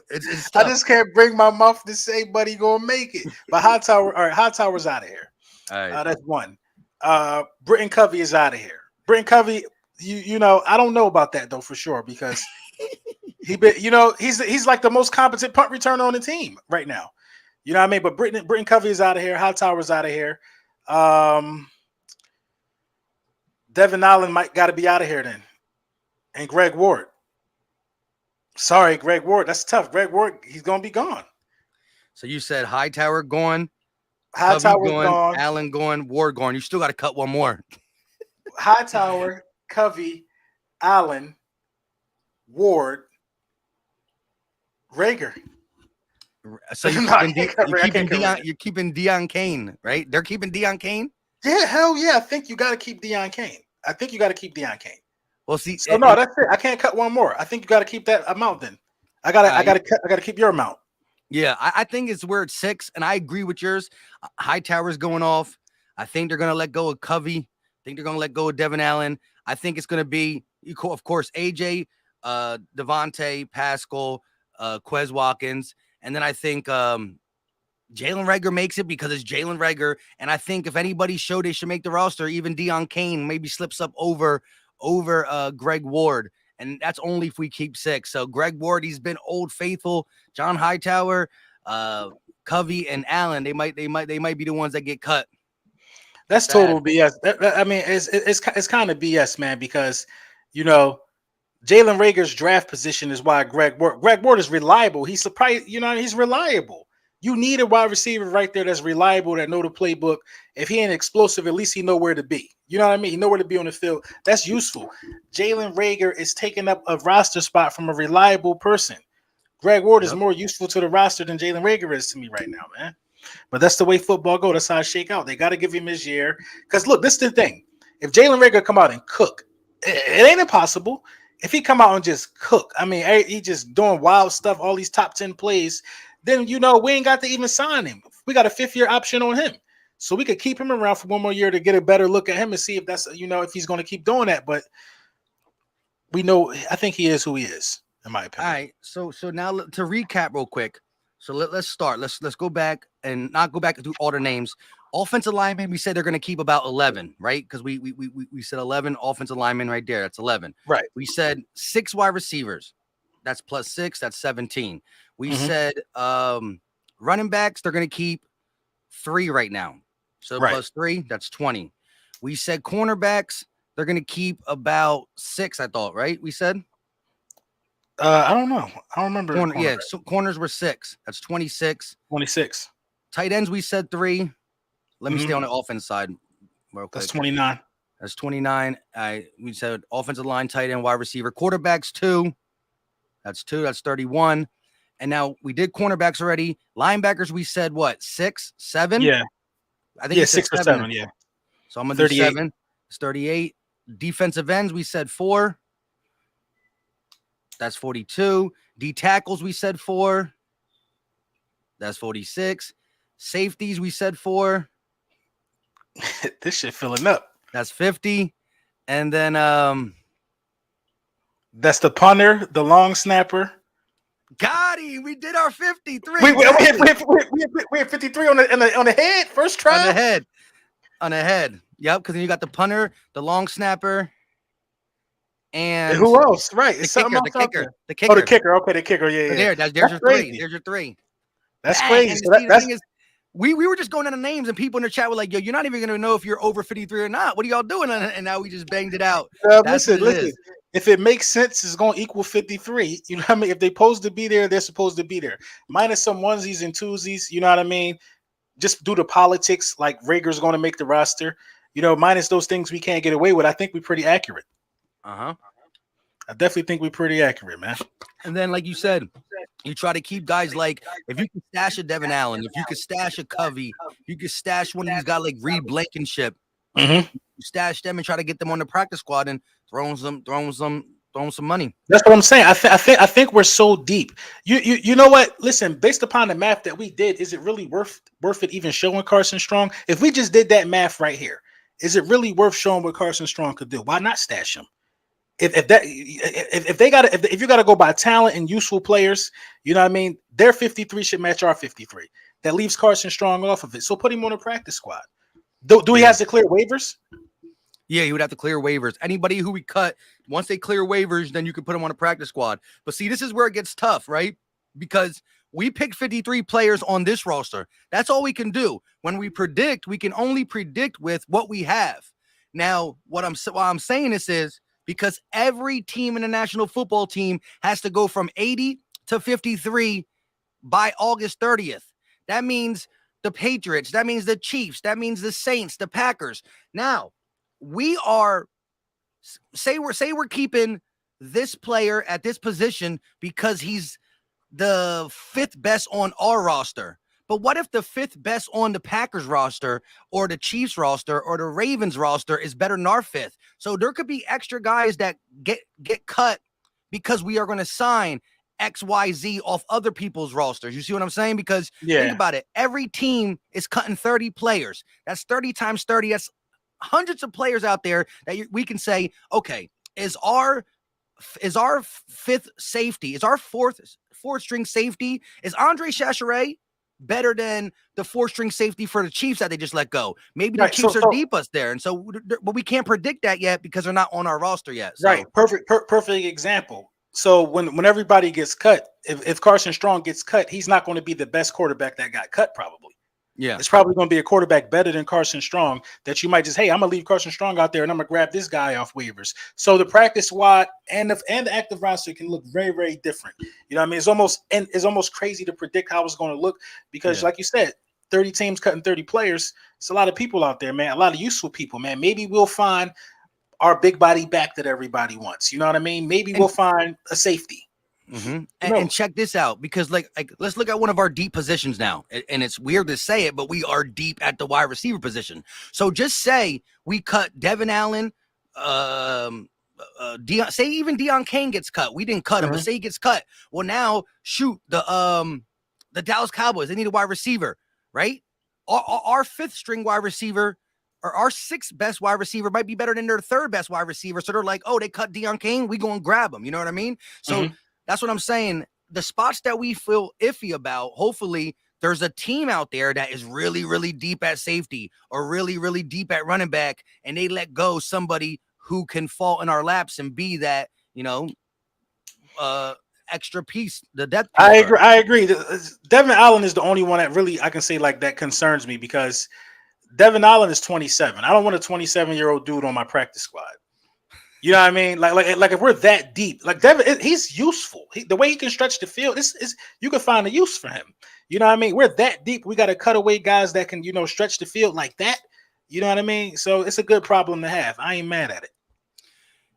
It's tough. I just can't bring my mouth to say, buddy, gonna make it. But Hightower, all right, Hightower's out of here. All right. That's one. Britton Covey is out of here. Britton Covey, you know, I don't know about that though for sure because he's like the most competent punt returner on the team right now. You know what I mean? But Britton Covey is out of here. Hightower's out of here. Devin Allen might got to be out of here then. And Greg Ward. Sorry, Greg Ward. That's tough. Greg Ward, he's going to be gone. So you said Hightower gone, Hightower gone, Allen gone, Ward gone. You still got to cut one more. Hightower, Covey, Allen, Ward, Rager. So you're keeping Deion Kane, right? They're keeping Deion Kane? Yeah, hell yeah. I think you got to keep Deion Kane. Well, see, so no, that's it. I can't cut one more. I think you got to keep that amount then. I gotta keep your amount. Yeah, I think it's where it's 6, and I agree with yours. Hightower's going off. I think they're gonna let go of Covey. I think they're gonna let go of Devin Allen. I think it's gonna be, of course, AJ, Devontae, Pascal, Quez Watkins, and then I think Jalen Reagor makes it because it's Jalen Reagor. And I think if anybody showed they should make the roster, even Deion Kane maybe slips up over Greg Ward. And that's only if we keep 6. So Greg Ward, he's been old faithful. John Hightower, Covey, and Allen, they might be the ones that get cut. That's total BS. I mean, it's kind of BS, man, because you know Jalen Reagor's draft position is why Greg Ward is reliable. He's surprised, he's reliable. You need a wide receiver right there that's reliable, that know the playbook. If he ain't explosive, at least he know where to be. You know what I mean? He know where to be on the field. That's useful. Jalen Reagor is taking up a roster spot from a reliable person. Greg Ward is more useful to the roster than Jalen Reagor is to me right now, man. But that's the way football goes. That's how it shake out. They got to give him his year. Because, look, this is the thing. If Jalen Reagor come out and cook, it ain't impossible. If he come out and just cook, I mean, he just doing wild stuff, all these top 10 plays, then, we ain't got to even sign him. We got a 5th-year option on him. So we could keep him around for one more year to get a better look at him and see if that's, if he's going to keep doing that. But I think he is who he is, in my opinion. All right. So now to recap real quick. So let's start. Let's go back and not go back and do all the names. Offensive linemen, we said they're going to keep about 11, right? Because we said 11 offensive linemen right there. That's 11. Right. We said 6 wide receivers. That's plus 6. That's 17. We said running backs, they're going to keep 3 right now. So plus 3, that's 20. We said cornerbacks, they're going to keep about 6, I thought, right? We said? I don't know. I don't remember. So corners were 6. That's 26. 26. Tight ends, we said 3. Let me stay on the offense side real quick. That's 29. That's 29. We said offensive line, tight end, wide receiver. Quarterbacks, 2. That's 2. That's 31. And now we did cornerbacks already. Linebackers, we said what? 6, 7? Yeah. I think 6 or 7. Yeah. So I'm going to do 7. It's 38. Defensive ends, we said 4. That's 42. D tackles, we said 4. That's 46. Safeties, we said 4. This shit filling up. That's 50. And then that's the punter, the long snapper. Got him. We did our 53. We had 53 on the head. First try. On the head. Yep. Because then you got the punter, the long snapper, and who else? Right. The kicker. Oh, the kicker. Okay, the kicker. Yeah. There's your 3. There's your 3. That's crazy. So the thing is, we were just going into names, and people in the chat were like, "Yo, you're not even gonna know if you're over 53 or not. What are y'all doing?" And now we just banged it out. Listen. if it makes sense, it's going to equal 53. You know what I mean? If they're supposed to be there, they're supposed to be there. Minus some onesies and twosies. You know what I mean? Just due to politics, like Rager's going to make the roster. You know, minus those things we can't get away with. I think we're pretty accurate. Uh-huh. I definitely think we're pretty accurate, man. And then, like you said, you try to keep guys like, if you can stash a Devin Allen, if you can stash a Covey, you can stash one of these guys like Reed Blankenship. Mm-hmm. You stash them and try to get them on the practice squad and throwing some money. That's what I'm saying. I think we're so deep. You know what? Listen, based upon the math that we did, is it really worth it even showing Carson Strong? If we just did that math right here, is it really worth showing what Carson Strong could do? Why not stash him? If you got to go by talent and useful players, you know what I mean? Their 53 should match our 53. That leaves Carson Strong off of it. So put him on a practice squad. Do he has to clear waivers? Yeah, he would have to clear waivers. Anybody who we cut, once they clear waivers, then you can put them on a practice squad. But see, this is where it gets tough, right? Because we picked 53 players on this roster. That's all we can do. When we predict, we can only predict with what we have. Now, why I'm saying this is because every team in the National Football Team has to go from 80 to 53 by August 30th. That means the Patriots, that means the Chiefs, that means the Saints, the Packers. Now, we are say we're keeping this player at this position because he's the fifth best on our roster. But what if the fifth best on the Packers roster or the Chiefs roster or the Ravens roster is better than our fifth? So there could be extra guys that get cut because we are going to sign XYZ off other people's rosters. You see what I'm saying? Because think about it. Every team is cutting 30 players. That's 30 times 30. That's hundreds of players out there that we can say, okay, is our fifth safety, is our fourth string safety, is Andre Chachere better than the fourth string safety for the Chiefs that they just let go? Maybe the Chiefs are deep us there. And so, but we can't predict that yet because they're not on our roster yet. So. Right. Perfect example. So when everybody gets cut, if Carson Strong gets cut, he's not going to be the best quarterback that got cut probably. Yeah. It's probably going to be a quarterback better than Carson Strong that you might just, hey, I'm going to leave Carson Strong out there and I'm going to grab this guy off waivers. So the practice squad and the active roster can look very, very different. You know what I mean? It's almost crazy to predict how it's going to look because like you said, 30 teams cutting 30 players. It's a lot of people out there, man. A lot of useful people, man. Maybe we'll find our big body back that everybody wants. You know what I mean? Maybe we'll find a safety. Mm-hmm. And check this out, because like let's look at one of our deep positions now. And it's weird to say it, but we are deep at the wide receiver position. So just say we cut Devin Allen, say even Deion Kane gets cut. We didn't cut him, but say he gets cut. Well, now shoot the Dallas Cowboys. They need a wide receiver, right? Our fifth string wide receiver or our sixth best wide receiver might be better than their third best wide receiver. So they're like, oh, they cut Deion Kane, we go and grab him. You know what I mean? So that's what I'm saying. The spots that we feel iffy about, hopefully there's a team out there that is really, really deep at safety or really, really deep at running back, and they let go somebody who can fall in our laps and be that, extra piece, the depth piece. I agree. Devin Allen is the only one that really I can say like that concerns me because Devin Allen is 27. I don't want a 27-year-old dude on my practice squad. You know what I mean? Like if we're that deep, like Devin, he's useful. The way he can stretch the field, is you can find a use for him. You know what I mean? We're that deep. We got to cut away guys that can, stretch the field like that. You know what I mean? So it's a good problem to have. I ain't mad at it.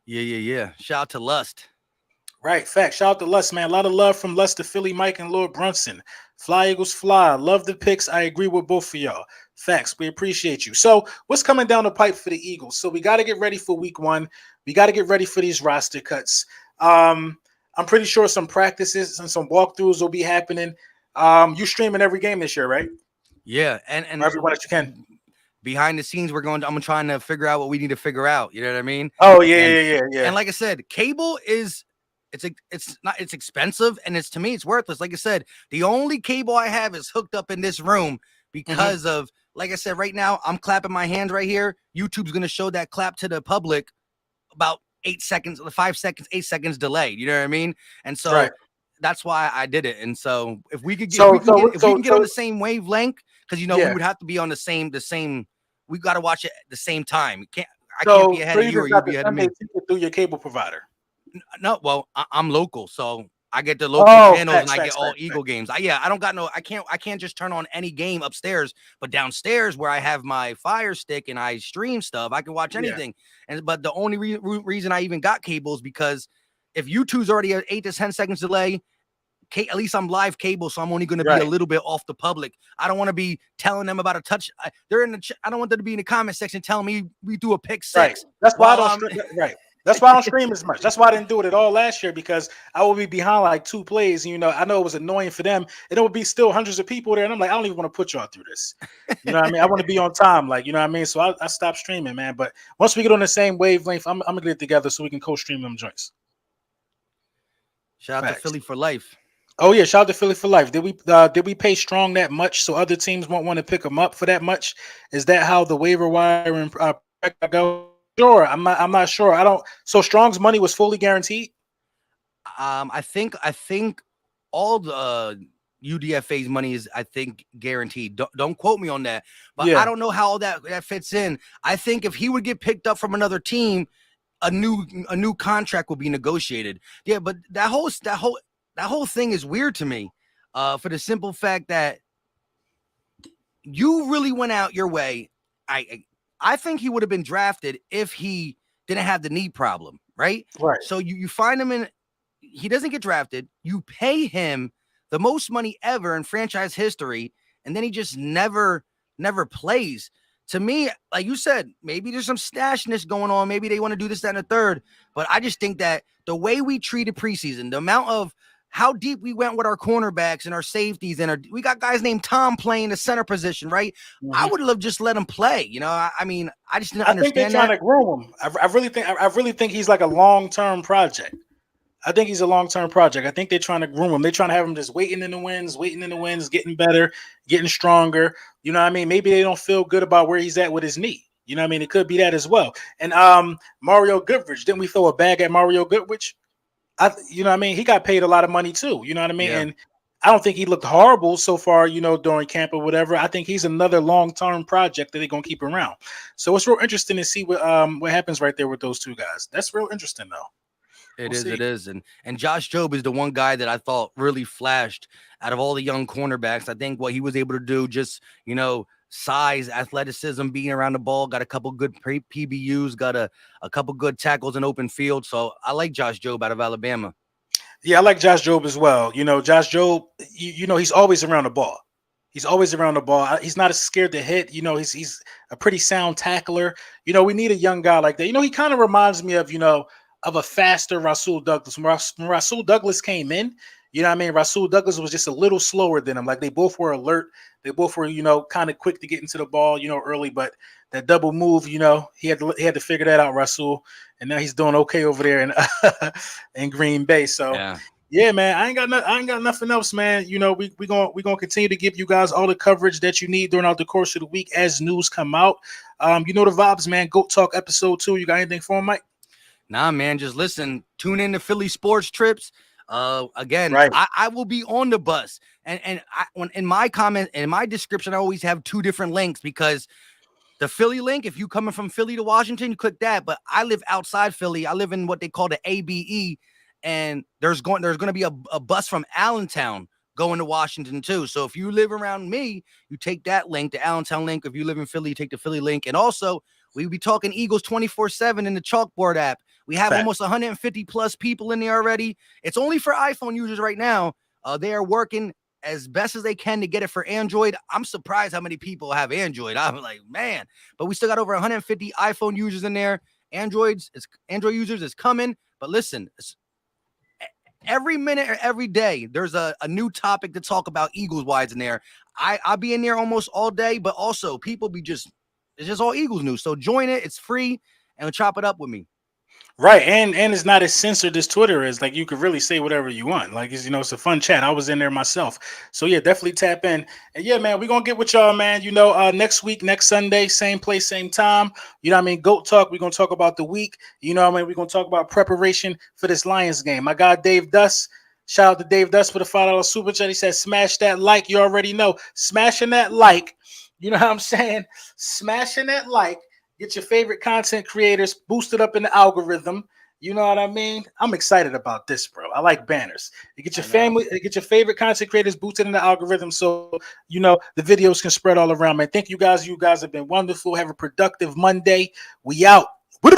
Yeah. Shout out to Lust. Right, fact. Shout out to Lust, man. A lot of love from Lust to Philly Mike and Lord Brunson. Fly Eagles fly. Love the picks. I agree with both of y'all. Facts. We appreciate you. So what's coming down the pipe for the Eagles? So we got to get ready for week 1. We got to get ready for these roster cuts. I'm pretty sure some practices and some walkthroughs will be happening. You streaming every game this year, right? Yeah, and everyone that you can. Behind the scenes, I'm trying to figure out what we need to figure out. You know what I mean? Oh yeah. And like I said, cable is it's expensive, and to me it's worthless. Like I said, the only cable I have is hooked up in this room because of, like I said, right now I'm clapping my hands right here. YouTube's gonna show that clap to the public about 8 seconds, 5 seconds, 8 seconds delayed. You know what I mean? And so that's why I did it. And so if we could get, if we can get on the same wavelength, because we would have to be on the same. We got to watch it at the same time. I can't be ahead of you or you be ahead of me through your cable provider. No, well, I'm local, so I get the local Oh, channels and facts, I get facts, all facts, Eagle facts. games. I don't got no. I can't just turn on any game upstairs, but downstairs where I have my Fire Stick and I stream stuff, I can watch Yeah. anything. But the only reason I even got cable is because if YouTube's already at 8 to 10 seconds delay, at least I'm live cable, so I'm only going to be a Right. little bit off the public. I don't want to be telling them about a touch. They're in the. I don't want them to be in the comment section telling me we do a pick Right. six That's why I while don't I'm. stream. Right. That's why I don't stream as much. That's why I didn't do it at all last year, because I would be behind like 2 plays. And, I know it was annoying for them, and it would be still hundreds of people there. And I'm like, I don't even want to put y'all through this. You know what I mean? I want to be on time. Like, you know what I mean? So I stopped streaming, man. But once we get on the same wavelength, I'm going to get it together so we can co-stream them joints. Shout out to Facts. Philly for life. Oh yeah, shout out to Philly for life. Did we pay Strong that much so other teams won't want to pick him up for that much? Is that how the waiver wire and go? Sure, I'm not sure. I don't. So Strong's money was fully guaranteed. I think all the UDFA's money is, I think, guaranteed. Don't quote me on that, but Yeah. I don't know how all that fits in. I think if he would get picked up from another team, a new contract will be negotiated. Yeah, but that whole thing is weird to me, for the simple fact that you really went out your way. I think he would have been drafted if he didn't have the knee problem, right? Right. So you find him in. He doesn't get drafted. You pay him the most money ever in franchise history, and then he just never plays. To me, like you said, maybe there's some stashness going on. Maybe they want to do this, that, and the third. But I just think that the way we treated preseason, the amount of how deep we went with our cornerbacks and our safeties, and we got guys named Tom playing the center position, right? Mm-hmm. I would love just let him play. I mean, I just didn't I think they're understand trying to groom him. I really think he's like a long-term project. I think he's a long-term project. I think they're trying to groom him. They're trying to have him just waiting in the wins, getting better, getting stronger. You know what I mean? Maybe they don't feel good about where he's at with his knee. You know what I mean? It could be that as well. And Mario Goodrich, didn't we throw a bag at Mario Goodrich? You know what I mean? He got paid a lot of money too. You know what I mean? Yeah. And I don't think he looked horrible so far, during camp or whatever. I think he's another long-term project that they're gonna keep around. So it's real interesting to see what happens right there with those two guys. That's real interesting though. It is. And Josh Jobe is the one guy that I thought really flashed out of all the young cornerbacks. I think what he was able to do, just, size, athleticism, being around the ball, got a couple good PBUs, got a couple good tackles in open field. So I like Josh Jobe out of Alabama. Yeah, I like Josh Jobe as well. Josh Jobe, he's always around the ball. He's always around the ball. He's not scared to hit. He's a pretty sound tackler. We need a young guy like that. He kind of reminds me of a faster Rasul Douglas. When Rasul Douglas came in, Rasul Douglas was just a little slower than him. Like they both were alert. They both were, kind of quick to get into the ball, early. But that double move, he had to figure that out, Rasul. And now he's doing okay over there in Green Bay. So yeah, man, I ain't got nothing else, man. We gonna continue to give you guys all the coverage that you need during the course of the week as news come out. The vibes, man. Goat Talk episode 2. You got anything for him, Mike? Nah, man, just listen. Tune in to Philly Sports Trips. Again, right. I will be on the bus, and when in my comment in my description, I always have 2 different links, because the Philly link, if you coming from Philly to Washington, you click that. But I live outside Philly. I live in what they call the ABE, and there's going to be a bus from Allentown going to Washington too. So if you live around me, you take that link, the Allentown link. If you live in Philly, you take the Philly link. And also, we be talking Eagles 24/7 in the Chalkboard app. We have almost 150 plus people in there already. It's only for iPhone users right now. They are working as best as they can to get it for Android. I'm surprised how many people have Android. I'm like, man, but we still got over 150 iPhone users in there. Android users is coming. But listen, every minute or every day, there's a new topic to talk about Eagles wise in there. I'll be in there almost all day, but also people it's just all Eagles news. So join it. It's free, and chop it up with me. Right, and it's not as censored as Twitter is. Like you could really say whatever you want. Like it's a fun chat. I was in there myself, so yeah, definitely tap in. And yeah, man, we're gonna get with y'all, man. Next week, next Sunday, same place, same time. Goat Talk. We're gonna talk about the week. We're gonna talk about preparation for this Lions game. My guy Dave Dust. Shout out to Dave Dust for the $5 super chat. He said, "Smash that like." You already know, smashing that like. You know what I'm saying? Smashing that like. Get your favorite content creators boosted up in the algorithm. You know what I mean? I'm excited about this, bro. I like banners. You get your family, you get your favorite content creators boosted in the algorithm, so you know the videos can spread all around. Man, thank you guys. You guys have been wonderful. Have a productive Monday. We out.